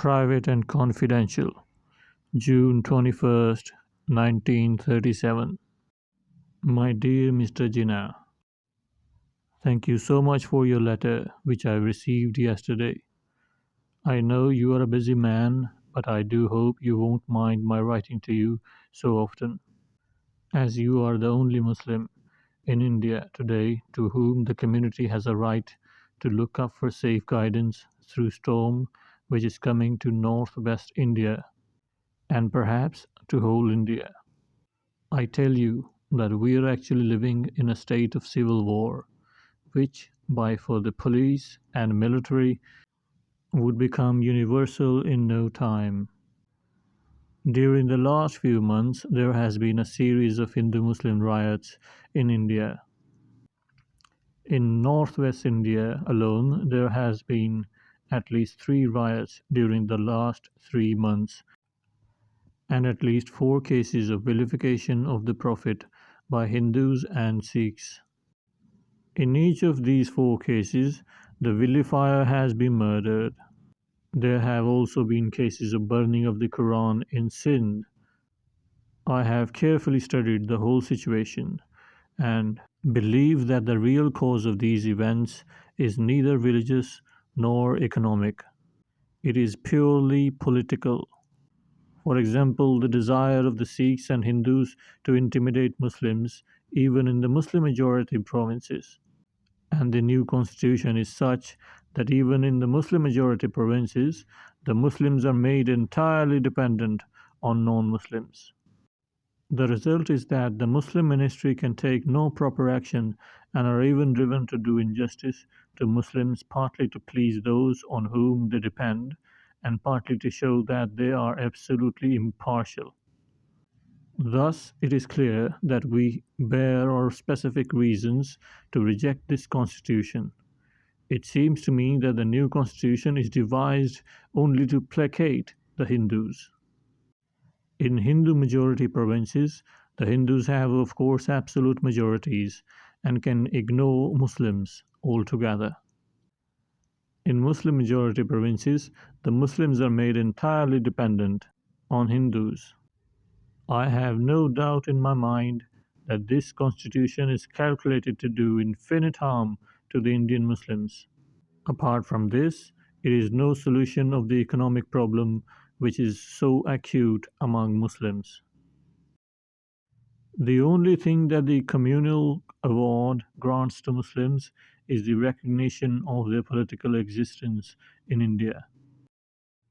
Private and Confidential, June 21st, 1937. My dear Mr. Jinnah, thank you so much for your letter which I received yesterday. I know you are a busy man, but I do hope you won't mind my writing to you so often, as you are the only Muslim in India today to whom the community has a right to look up for safe guidance through storm which is coming to northwest India and perhaps to whole India. I tell you that we are actually living in a state of civil war, which, by for the police and military, would become universal in no time. During the last few months, there has been a series of Hindu-Muslim riots in India. In northwest India alone, there has been at least 3 riots during the last 3 months and at least 4 cases of vilification of the Prophet by Hindus and Sikhs. In each of these 4 cases, the vilifier has been murdered. There have also been cases of burning of the Quran in Sindh. I have carefully studied the whole situation and believe that the real cause of these events is neither religious nor economic. It is purely political. For example, the desire of the Sikhs and Hindus to intimidate Muslims, even in the Muslim majority provinces. And the new constitution is such that even in the Muslim majority provinces, the Muslims are made entirely dependent on non-Muslims. The result is that the Muslim ministry can take no proper action and are even driven to do injustice to Muslims, partly to please those on whom they depend and partly to show that they are absolutely impartial. Thus, it is clear that we bear our specific reasons to reject this constitution. It seems to me that the new constitution is devised only to placate the Hindus. In Hindu majority provinces, the Hindus have of course absolute majorities and can ignore Muslims altogether. In Muslim majority provinces, the Muslims are made entirely dependent on Hindus. I have no doubt in my mind that this constitution is calculated to do infinite harm to the Indian Muslims. Apart from this, it is no solution of the economic problem which is so acute among Muslims. The only thing that the communal award grants to Muslims is the recognition of their political existence in India.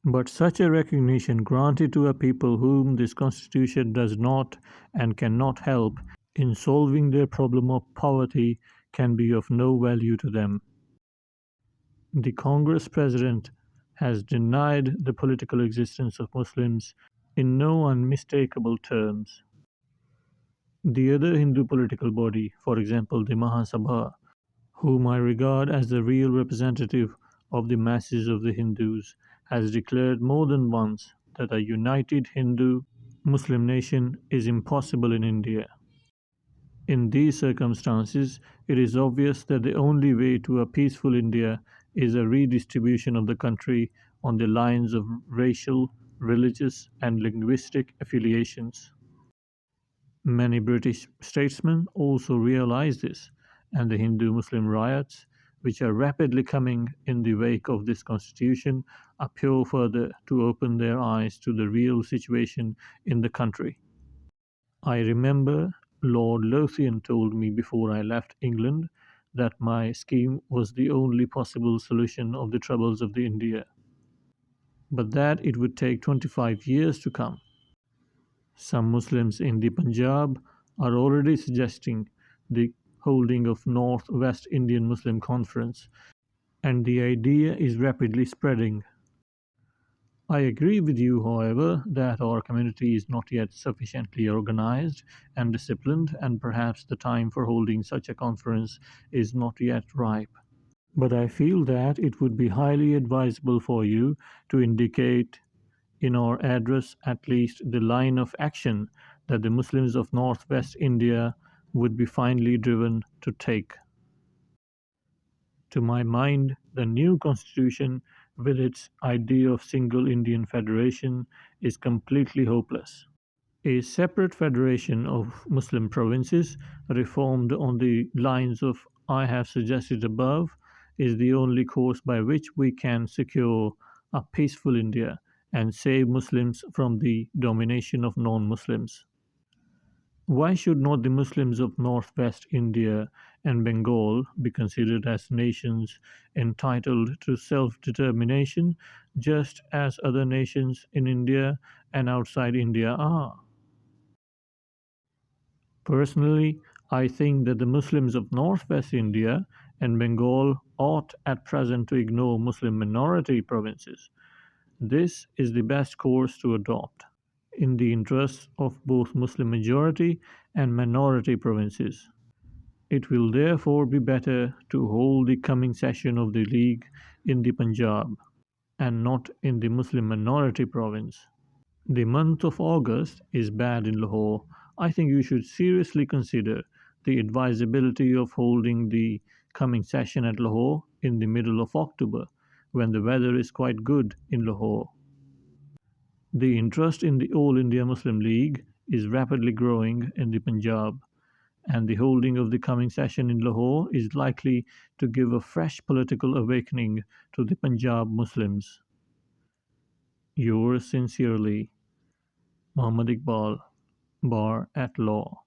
But such a recognition granted to a people whom this constitution does not and cannot help in solving their problem of poverty can be of no value to them. The Congress President has denied the political existence of Muslims in no unmistakable terms. The other Hindu political body, for example the Mahasabha, whom I regard as the real representative of the masses of the Hindus, has declared more than once that a united Hindu-Muslim nation is impossible in India. In these circumstances, it is obvious that the only way to a peaceful India is a redistribution of the country on the lines of racial, religious, and linguistic affiliations. Many British statesmen also realize this, and the Hindu-Muslim riots, which are rapidly coming in the wake of this constitution, appear further to open their eyes to the real situation in the country. I remember Lord Lothian told me before I left England that my scheme was the only possible solution of the troubles of the India, but that it would take 25 years to come. Some Muslims in the Punjab are already suggesting the holding of North-West Indian Muslim Conference, and the idea is rapidly spreading. I agree with you, however, that our community is not yet sufficiently organized and disciplined, and perhaps the time for holding such a conference is not yet ripe. But I feel that it would be highly advisable for you to indicate in our address at least the line of action that the Muslims of Northwest India would be finally driven to take. To my mind, the new constitution with its idea of single Indian federation is completely hopeless. A separate federation of Muslim provinces, reformed on the lines of I have suggested above, is the only course by which we can secure a peaceful India and save Muslims from the domination of non Muslims. Why should not the Muslims of northwest India and Bengal be considered as nations entitled to self determination just as other nations in India and outside India are? Personally, I think that the Muslims of northwest India and Bengal ought at present to ignore Muslim minority provinces. This is the best course to adopt in the interests of both Muslim majority and minority provinces. It will therefore be better to hold the coming session of the League in the Punjab and not in the Muslim minority province. The month of August is bad in Lahore. I think you should seriously consider the advisability of holding the coming session at Lahore in the middle of October when the weather is quite good in Lahore. The interest in the All India Muslim League is rapidly growing in the Punjab, and the holding of the coming session in Lahore is likely to give a fresh political awakening to the Punjab Muslims. Yours sincerely, Muhammad Iqbal, Bar at Law.